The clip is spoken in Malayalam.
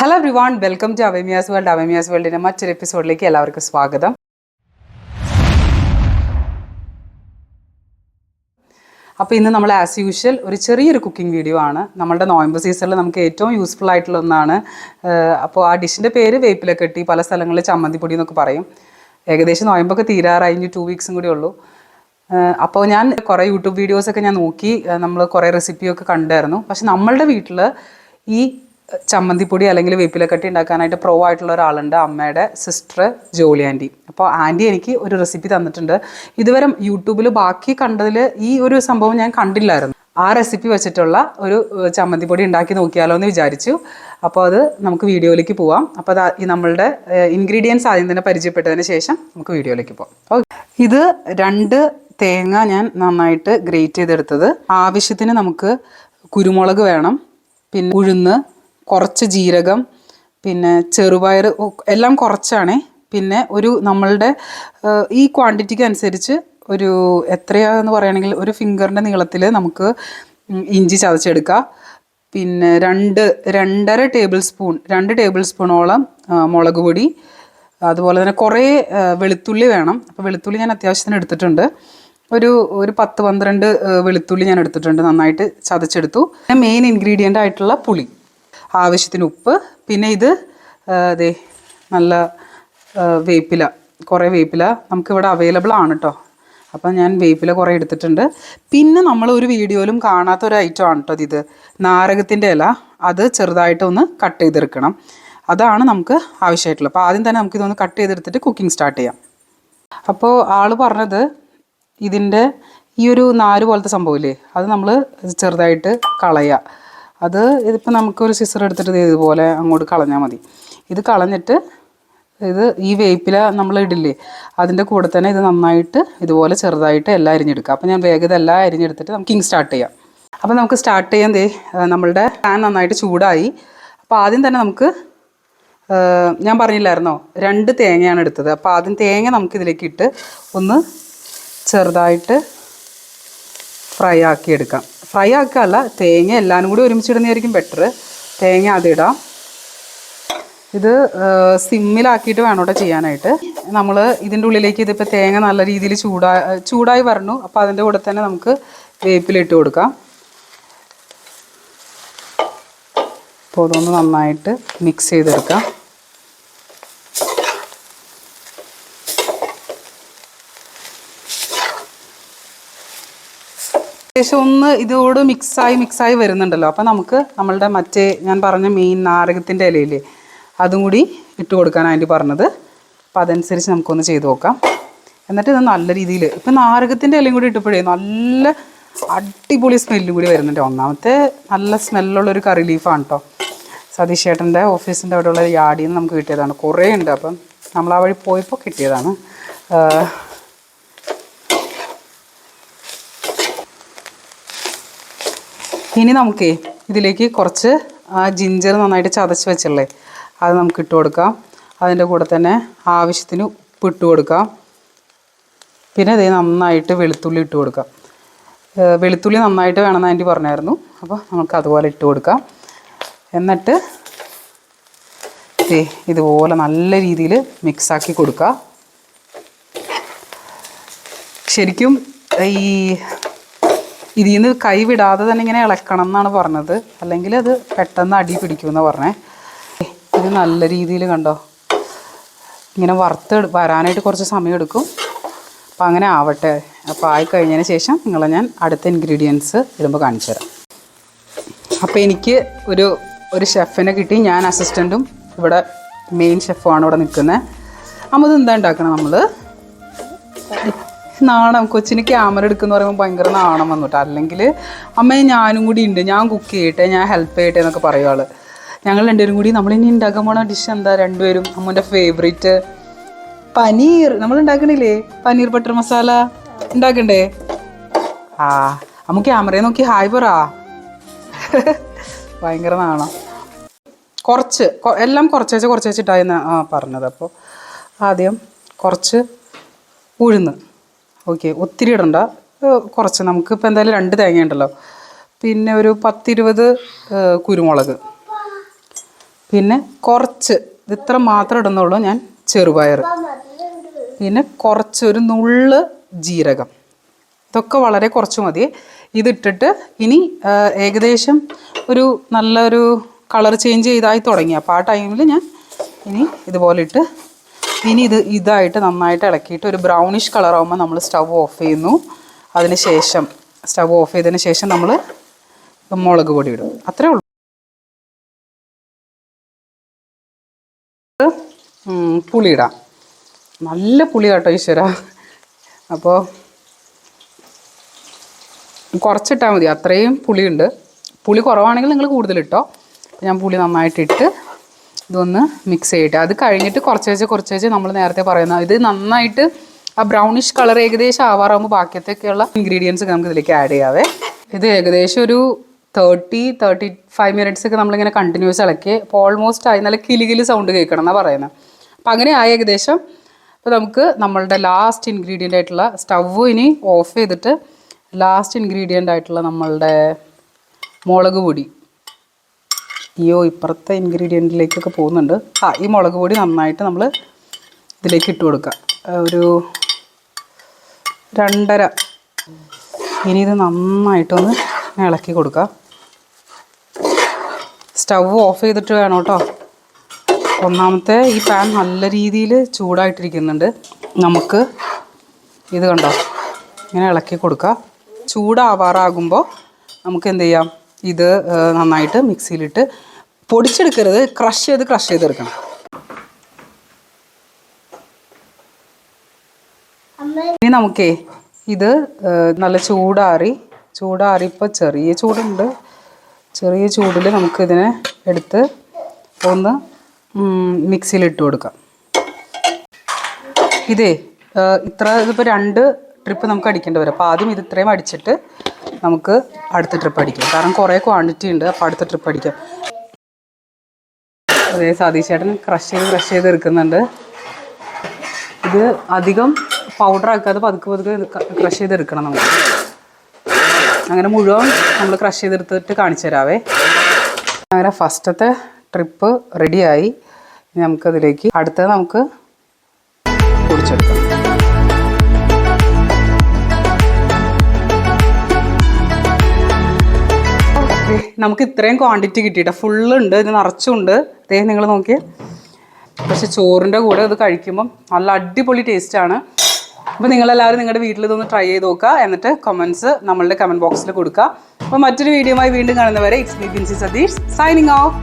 Hello everyone, welcome to Avamiyas world. Avamiyas വേൾഡിൻ്റെ മറ്റൊരു എപ്പിസോഡിലേക്ക് എല്ലാവർക്കും സ്വാഗതം. അപ്പോൾ ഇന്ന് നമ്മൾ ആസ് യൂഷ്വൽ ഒരു ചെറിയൊരു കുക്കിംഗ് വീഡിയോ ആണ്. നമ്മളുടെ നോയമ്പ് സീസണിൽ നമുക്ക് ഏറ്റവും യൂസ്ഫുൾ ആയിട്ടുള്ള ഒന്നാണ്. അപ്പോൾ ആ ഡിഷിൻ്റെ പേര് വേപ്പിലക്കട്ടി, പല സ്ഥലങ്ങളിൽ ചമ്മന്തിപ്പൊടി എന്നൊക്കെ പറയും. ഏകദേശം നോയമ്പൊക്കെ തീരാറായി, 2 വീക്സും കൂടി ഉള്ളൂ. അപ്പോൾ ഞാൻ കുറേ യൂട്യൂബ് വീഡിയോസൊക്കെ ഞാൻ നോക്കി, നമ്മൾ കുറേ റെസിപ്പിയൊക്കെ കണ്ടായിരുന്നു. പക്ഷെ നമ്മളുടെ വീട്ടിൽ ഈ ചമ്മന്തിപ്പൊടി അല്ലെങ്കിൽ വേപ്പിലക്കട്ടി ഉണ്ടാക്കാനായിട്ട് പ്രോ ആയിട്ടുള്ള ഒരാളുണ്ട്, അമ്മയുടെ സിസ്റ്റർ ജോളി ആൻറ്റി. അപ്പോൾ ആൻറ്റി എനിക്ക് ഒരു റെസിപ്പി തന്നിട്ടുണ്ട്. ഇതുവരെ യൂട്യൂബിൽ ബാക്കി കണ്ടതിൽ ഈ ഒരു സംഭവം ഞാൻ കണ്ടില്ലായിരുന്നു. ആ റെസിപ്പി വെച്ചിട്ടുള്ള ഒരു ചമ്മന്തിപ്പൊടി ഉണ്ടാക്കി നോക്കിയാലോ എന്ന് വിചാരിച്ചു. അപ്പോൾ അത് നമുക്ക് വീഡിയോയിലേക്ക് പോവാം. അപ്പോൾ അത് ഈ നമ്മളുടെ ഇൻഗ്രീഡിയൻസ് ആദ്യം തന്നെ പരിചയപ്പെട്ടതിന് ശേഷം നമുക്ക് വീഡിയോയിലേക്ക് പോകാം. ഓക്കെ, ഇത് 2 തേങ്ങ ഞാൻ നന്നായിട്ട് ഗ്രേറ്റ് ചെയ്തെടുത്തത്. ആവശ്യത്തിന് നമുക്ക് കുരുമുളക് വേണം, പിന്നെ ഉഴുന്ന്, കുറച്ച് ജീരകം, പിന്നെ ചെറുപയർ, എല്ലാം കുറച്ചാണേ. പിന്നെ ഒരു നമ്മളുടെ ഈ ക്വാണ്ടിറ്റിക്ക് അനുസരിച്ച് ഒരു എത്രയാന്ന് പറയുകയാണെങ്കിൽ ഒരു ഫിംഗറിൻ്റെ നീളത്തിൽ നമുക്ക് ഇഞ്ചി ചതച്ചെടുക്കുക. പിന്നെ 2 ടേബിൾ സ്പൂണോളം മുളക് പൊടി, അതുപോലെ തന്നെ കുറേ വെളുത്തുള്ളി വേണം. അപ്പോൾ വെളുത്തുള്ളി ഞാൻ അത്യാവശ്യത്തിന് എടുത്തിട്ടുണ്ട്. ഒരു 10-12 വെളുത്തുള്ളി ഞാൻ എടുത്തിട്ടുണ്ട്, നന്നായിട്ട് ചതച്ചെടുത്തു. മെയിൻ ഇൻഗ്രീഡിയൻ്റ് ആയിട്ടുള്ള പുളി, ആവശ്യത്തിന് ഉപ്പ്, പിന്നെ ഇത് നല്ല വേപ്പില, കുറേ വേപ്പില നമുക്കിവിടെ അവൈലബിൾ ആണ് കേട്ടോ. അപ്പം ഞാൻ വേപ്പില കുറേ എടുത്തിട്ടുണ്ട്. പിന്നെ നമ്മൾ ഒരു വീഡിയോയിലും കാണാത്തൊരു ഐറ്റം ആണ് കേട്ടോ ഇത്, നാരകത്തിൻ്റെ ഇല. അത് ചെറുതായിട്ടൊന്ന് കട്ട് ചെയ്തെടുക്കണം, അതാണ് നമുക്ക് ആവശ്യമായിട്ടുള്ളത്. അപ്പോൾ ആദ്യം തന്നെ നമുക്കിതൊന്ന് കട്ട് ചെയ്തെടുത്തിട്ട് കുക്കിംഗ് സ്റ്റാർട്ട് ചെയ്യാം. അപ്പോൾ ആൾ പറഞ്ഞത് ഇതിൻ്റെ ഈ ഒരു നാര് പോലത്തെ സംഭവമില്ലേ, അത് നമ്മൾ ചെറുതായിട്ട് കളയുക. അത് ഇതിപ്പോൾ നമുക്കൊരു സിസർ എടുത്തിട്ട് ഇതുപോലെ അങ്ങോട്ട് കളഞ്ഞാൽ മതി. ഇത് കളഞ്ഞിട്ട് ഈ വേപ്പില നമ്മൾ ഇടില്ലേ, അതിൻ്റെ കൂടെ തന്നെ ഇത് നന്നായിട്ട് ഇതുപോലെ ചെറുതായിട്ട് എല്ലാം അരിഞ്ഞെടുക്കുക. അപ്പോൾ ഞാൻ വേഗം എല്ലാം അരിഞ്ഞെടുത്തിട്ട് നമുക്ക് സ്റ്റാർട്ട് ചെയ്യാം. അപ്പോൾ നമുക്ക് സ്റ്റാർട്ട് ചെയ്യാൻ നമ്മളുടെ പാൻ നന്നായിട്ട് ചൂടായി. അപ്പോൾ ആദ്യം തന്നെ നമുക്ക്, ഞാൻ പറഞ്ഞില്ലായിരുന്നോ 2 തേങ്ങയാണ് എടുത്തത്. അപ്പോൾ ആദ്യം തേങ്ങ നമുക്കിതിലേക്ക് ഇട്ട് ഒന്ന് ചെറുതായിട്ട് ഫ്രൈ ആക്കി എടുക്കാം. ഫ്രൈ ആക്കുകയല്ല, തേങ്ങ എല്ലാവരും കൂടി ഒരുമിച്ചിടുന്നതായിരിക്കും ബെറ്റർ. തേങ്ങ അതിടാം. ഇത് സിമ്മിലാക്കിയിട്ട് വേണം കേട്ടോ ചെയ്യാനായിട്ട്. നമ്മൾ ഇതിൻ്റെ ഉള്ളിലേക്ക് ഇതിപ്പോൾ തേങ്ങ നല്ല രീതിയിൽ ചൂടായി വരണു. അപ്പോൾ അതിൻ്റെ കൂടെ തന്നെ നമുക്ക് വേപ്പിലിട്ട് കൊടുക്കാം. അപ്പോൾ അതൊന്ന് നന്നായിട്ട് മിക്സ് ചെയ്തെടുക്കാം. ശേഷം ഒന്ന് ഇതോട് മിക്സായി വരുന്നുണ്ടല്ലോ. അപ്പോൾ നമുക്ക് നമ്മളുടെ മറ്റേ ഞാൻ പറഞ്ഞ മെയിൻ നാരകത്തിൻ്റെ ഇലയില്ലേ, അതും കൂടി ഇട്ട് കൊടുക്കാനായിട്ട് പറഞ്ഞത്. അപ്പോൾ അതനുസരിച്ച് നമുക്കൊന്ന് ചെയ്ത് നോക്കാം. എന്നിട്ട് ഇത് നല്ല രീതിയിൽ, ഇപ്പം നാരകത്തിൻ്റെ ഇലയും കൂടി ഇട്ടപ്പോഴേ നല്ല അടിപൊളി സ്മെല്ലും കൂടി വരുന്നുണ്ട്. ഒന്നാമത്തെ നല്ല സ്മെല്ലുള്ളൊരു കറി ലീഫാണ് കേട്ടോ. സതീഷ് ചേട്ടൻ്റെ ഓഫീസിൻ്റെ അവിടെയുള്ള യാർഡിൽ നിന്ന് നമുക്ക് കിട്ടിയതാണ്. കുറേ ഉണ്ട്, അപ്പം നമ്മൾ ആ വഴി പോയപ്പോൾ കിട്ടിയതാണ്. ഇനി നമുക്ക് ഇതിലേക്ക് കുറച്ച് ജിഞ്ചർ നന്നായിട്ട് ചതച്ച് വെച്ചല്ലേ, അത് നമുക്ക് ഇട്ട് കൊടുക്കാം. അതിൻ്റെ കൂടെ തന്നെ ആവശ്യത്തിന് ഉപ്പ് ഇട്ട് കൊടുക്കാം. പിന്നെ നന്നായിട്ട് വെളുത്തുള്ളി ഇട്ട് കൊടുക്കാം. വെളുത്തുള്ളി നന്നായിട്ട് വേണമെന്ന് ആൻറ്റി പറഞ്ഞായിരുന്നു. അപ്പോൾ നമുക്ക് അതുപോലെ ഇട്ട് കൊടുക്കാം. എന്നിട്ട് ഇതുപോലെ നല്ല രീതിയിൽ മിക്സാക്കി കൊടുക്കുക. ശരിക്കും ഇതിൽ നിന്ന് കൈ വിടാതെ തന്നെ ഇങ്ങനെ ഇളക്കണം എന്നാണ് പറഞ്ഞത്, അല്ലെങ്കിൽ അത് പെട്ടെന്ന് അടി പിടിക്കുമെന്നാണ് പറഞ്ഞേ. ഇത് നല്ല രീതിയിൽ കണ്ടോ, ഇങ്ങനെ വരാനായിട്ട് കുറച്ച് സമയം എടുക്കും. അപ്പോൾ അങ്ങനെ ആവട്ടെ. അപ്പോൾ ആയിക്കഴിഞ്ഞതിന് ശേഷം ഞാൻ അടുത്ത ഇൻഗ്രീഡിയൻസ് ഇടുമ്പോൾ കാണിച്ചു തരാം. അപ്പോൾ എനിക്ക് ഒരു ഷെഫിനെ കിട്ടി. ഞാൻ അസിസ്റ്റൻറ്റും ഇവിടെ മെയിൻ ഷെഫുമാണ് ഇവിടെ നിൽക്കുന്നത്. അപ്പോൾ ഇത് എന്താ ഉണ്ടാക്കണം, നമ്മൾ നാണം, കൊച്ചിന് ക്യാമറ എടുക്കുന്ന പറയുമ്പോൾ ഭയങ്കര നാണം വന്നിട്ട്. അല്ലെങ്കിൽ അമ്മയെ ഞാനും കൂടി ഉണ്ട്, ഞാൻ കുക്ക് ചെയ്യട്ടെ, ഞാൻ ഹെൽപ്പ് ചെയ്യട്ടെ എന്നൊക്കെ പറയും ആൾ. ഞങ്ങൾ 2 പേരും കൂടി നമ്മളിനി ഉണ്ടാക്കാൻ പോണ ഡിഷ് എന്താ, 2 പേരും അമ്മൻ്റെ ഫേവറേറ്റ് പനീർ. നമ്മൾ ഉണ്ടാക്കണില്ലേ പനീർ ബട്ടർ മസാല, ഉണ്ടാക്കണ്ടേ? അമ്മ ക്യാമറയെ നോക്കി ഹായ് പറ. ഭയങ്കര നാണം. എല്ലാം കുറച്ച് വെച്ചിട്ടായിരുന്നു പറഞ്ഞത്. അപ്പോൾ ആദ്യം കുറച്ച് ഉഴുന്ന്, ഓക്കെ, ഒത്തിരി ഇടണ്ട, കുറച്ച്. നമുക്കിപ്പോൾ എന്തായാലും 2 തേങ്ങ ഉണ്ടല്ലോ. പിന്നെ ഒരു 10-20 കുരുമുളക്, പിന്നെ കുറച്ച് ഇത്ര മാത്രം ഇടുന്നുള്ളൂ ഞാൻ ചെറുപയർ, പിന്നെ കുറച്ചൊരു നുള്ള് ജീരകം, ഇതൊക്കെ വളരെ കുറച്ച് മതി. ഇതിട്ടിട്ട് ഇനി ഏകദേശം ഒരു നല്ലൊരു കളർ ചേഞ്ച് ചെയ്തായി തുടങ്ങി. അപ്പോൾ ആ ടൈമിൽ ഞാൻ ഇനി ഇതുപോലെ ഇട്ട് ഇനി ഇതായിട്ട് നന്നായിട്ട് ഇളക്കിയിട്ട് ഒരു ബ്രൗണിഷ് കളറാകുമ്പോൾ നമ്മൾ സ്റ്റവ് ഓഫ് ചെയ്യുന്നു. അതിന് ശേഷം സ്റ്റവ് ഓഫ് ചെയ്തതിന് ശേഷം നമ്മൾ മുളക് പൊടി ഇടും. അത്രേ ഉള്ളൂ. പുളി ഇടാം. നല്ല പുളി കേട്ടോ ഈശ്വര. അപ്പോൾ കുറച്ചിട്ടാൽ മതി, അത്രയും പുളിയുണ്ട്. പുളി കുറവാണെങ്കിൽ നിങ്ങൾ കൂടുതലിട്ടോ. ഞാൻ പുളി നന്നായിട്ടിട്ട് ഇതൊന്ന് മിക്സ് ചെയ്യട്ടെ. അത് കഴിഞ്ഞിട്ട് കുറച്ച് നമ്മൾ നേരത്തെ പറയുന്ന ഇത് നന്നായിട്ട് ആ ബ്രൗണിഷ് കളർ ഏകദേശം ആവാറാകുമ്പോൾ ബാക്കിയത്തേക്കുള്ള ഇൻഗ്രീഡിയൻസ് നമുക്ക് ഇതിലേക്ക് ആഡ് ചെയ്യാവേ. ഇത് ഏകദേശം ഒരു 30-35 മിനിറ്റ്സ് ഒക്കെ നമ്മളിങ്ങനെ കണ്ടിന്യൂസ് ഇളക്കി. അപ്പോൾ ഓൾമോസ്റ്റ് ആയി നല്ല കിലി സൗണ്ട് കേൾക്കണം എന്നാണ് പറയുന്നത്. അപ്പം അങ്ങനെ ആയി ഏകദേശം. അപ്പോൾ നമുക്ക് നമ്മളുടെ ലാസ്റ്റ് ഇൻഗ്രീഡിയൻ്റ് ആയിട്ടുള്ള സ്റ്റവ് ഇനി ഓഫ് ചെയ്തിട്ട് ലാസ്റ്റ് ഇൻഗ്രീഡിയൻ്റ് ആയിട്ടുള്ള നമ്മളുടെ മുളക് പൊടി, ഇപ്പുറത്തെ ഇൻഗ്രീഡിയൻറ്റിലേക്കൊക്കെ പോകുന്നുണ്ട്. ഈ മുളക് പൊടി നന്നായിട്ട് നമ്മൾ ഇതിലേക്ക് ഇട്ട് കൊടുക്കുക. ഒരു 2.5. ഇനി ഇത് നന്നായിട്ടൊന്ന് ഇളക്കി കൊടുക്കുക. സ്റ്റവ് ഓഫ് ചെയ്തിട്ട് വേണം കേട്ടോ. ഒന്നാമത്തെ ഈ പാൻ നല്ല രീതിയിൽ ചൂടായിട്ടിരിക്കുന്നുണ്ട്. നമുക്ക് ഇത് കണ്ടോ ഇങ്ങനെ ഇളക്കി കൊടുക്കുക. ചൂടാവാറാകുമ്പോൾ നമുക്ക് എന്ത് ചെയ്യാം, ഇത് നന്നായിട്ട് മിക്സിയിലിട്ട് പൊടിച്ചെടുക്കരുത്, ക്രഷ് ചെയ്തെടുക്കണം. ഇനി നമുക്കേ ഇത് നല്ല ചൂടാറി ഇപ്പോൾ ചെറിയ ചൂടുണ്ട്. ചെറിയ ചൂടിൽ നമുക്കിതിനെ എടുത്ത് ഒന്ന് മിക്സിയിലിട്ട് കൊടുക്കാം. ഇതിപ്പോൾ 2 ട്രിപ്പ് നമുക്ക് അടിക്കേണ്ടി വരും. അപ്പോൾ ആദ്യം ഇത് ഇത്രയും അടിച്ചിട്ട് നമുക്ക് അടുത്ത ട്രിപ്പ് അടിക്കാം. കാരണം കുറേ ക്വാണ്ടിറ്റി ഉണ്ട്. അപ്പോൾ അടുത്ത ട്രിപ്പ് അടിക്കാം. അതേ സതീഷ് ചേട്ടൻ ക്രഷ് ചെയ്ത് എടുക്കുന്നുണ്ട്. ഇത് അധികം പൗഡർ ആക്കാതെ പതുക്കെ ക്രഷ് ചെയ്തെടുക്കണം നമുക്ക്. അങ്ങനെ മുഴുവൻ നമ്മൾ ക്രഷ് ചെയ്തെടുത്തിട്ട് കാണിച്ചു തരാവേ. അങ്ങനെ ഫസ്റ്റത്തെ ട്രിപ്പ് റെഡിയായി. നമുക്കതിലേക്ക് അടുത്തത് നമുക്ക് പൊടിച്ചെടുക്കാം. നമുക്ക് ഇത്രയും ക്വാണ്ടിറ്റി കിട്ടിയിട്ട് ഫുള്ളുണ്ട്, ഇത് നിറച്ചുണ്ട്. അദ്ദേഹം നിങ്ങൾ നോക്കിയേ. പക്ഷെ ചോറിൻ്റെ കൂടെ ഇത് കഴിക്കുമ്പം നല്ല അടിപൊളി ടേസ്റ്റാണ്. അപ്പോൾ നിങ്ങളെല്ലാവരും നിങ്ങളുടെ വീട്ടിൽ ഇതൊന്ന് ട്രൈ ചെയ്ത് നോക്കുക. എന്നിട്ട് കമൻറ്റ്സ് നമ്മളുടെ കമൻറ്റ് ബോക്സിൽ കൊടുക്കുക. അപ്പോൾ മറ്റൊരു വീഡിയോയുമായി വീണ്ടും കാണുന്നവരെ it's me Binsy Satheesh signing of.